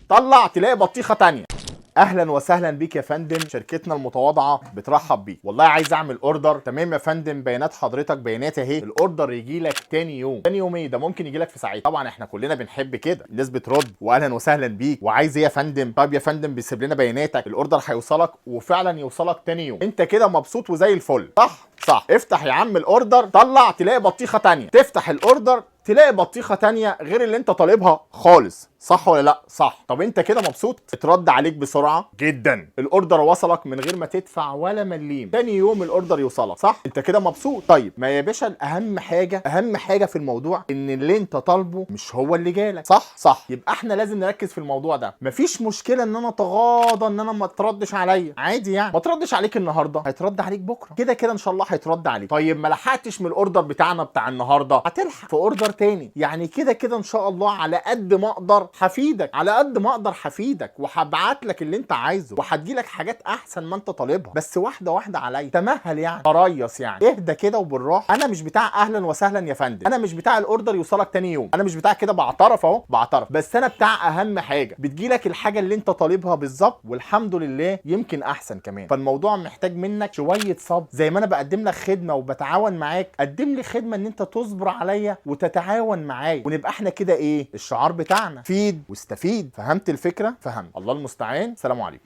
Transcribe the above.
طلع تلاقي بطيخه تانية. اهلا وسهلا بيك يا فندم، شركتنا المتواضعه بترحب بيك. والله عايز اعمل اوردر. تمام يا فندم، بيانات حضرتك بيانات اهي. الاوردر يجي لك تاني يوم. تاني يوم ايه ده؟ ممكن يجي لك في ساعتها. طبعا احنا كلنا بنحب كده، الناس بترد واهلا وسهلا بيك وعايز ايه يا فندم. طيب يا فندم بيسيب لنا بياناتك، الاوردر هيوصلك وفعلا يوصلك تاني يوم. انت كده مبسوط وزي الفل، صح. افتح يا عم الاوردر، طلع تلاقي بطيخه تانية. تفتح الاوردر تلاقي بطيخه تانية غير اللي انت طالبها خالص. صح ولا لا؟ صح. طب انت كده مبسوط؟ اترد عليك بسرعه جدا، الاوردر وصلك من غير ما تدفع ولا مليم. تاني يوم الاوردر يوصلك، صح؟ انت كده مبسوط. طيب ما يا باشا، اهم حاجه في الموضوع ان اللي انت طالبه مش هو اللي جالك. صح. يبقى احنا لازم نركز في الموضوع ده. مفيش مشكله ان انا اتغاضى ان انا ما تردش عليا، عادي يعني. ما تردش عليك النهارده هيترد عليك بكره، كده ان شاء الله هيترد عليك. طيب ما لحقتش من الاوردر بتاعنا بتاع النهارده، هتلحق في اوردر تاني. يعني كده ان شاء الله على قد ما اقدر هفيدك، على قد ما اقدر هفيدك، وهبعت لك اللي انت عايزه، وهتجي لك حاجات احسن ما انت طالبها. بس واحده واحده عليا، تمهل يعني، تريث يعني، اهدى كده وبالراحه. انا مش بتاع اهلا وسهلا يا فندم، انا مش بتاع الاوردر يوصلك تاني يوم، انا مش بتاع كده. بعترف اهو، بعترف. بس انا بتاع اهم حاجه، بتجي لك الحاجه اللي انت طالبها بالظبط، والحمد لله يمكن احسن كمان. فالموضوع محتاج منك شويه صبر. زي ما انا بقدم لك خدمه وبتعاون معاك، قدم لي خدمه ان انت تصبر عليا وتتعاون معايا، ونبقى احنا كده ايه الشعار بتاعنا، فيد واستفيد. فهمت الفكره؟ فهمت. الله المستعان. سلام عليكم.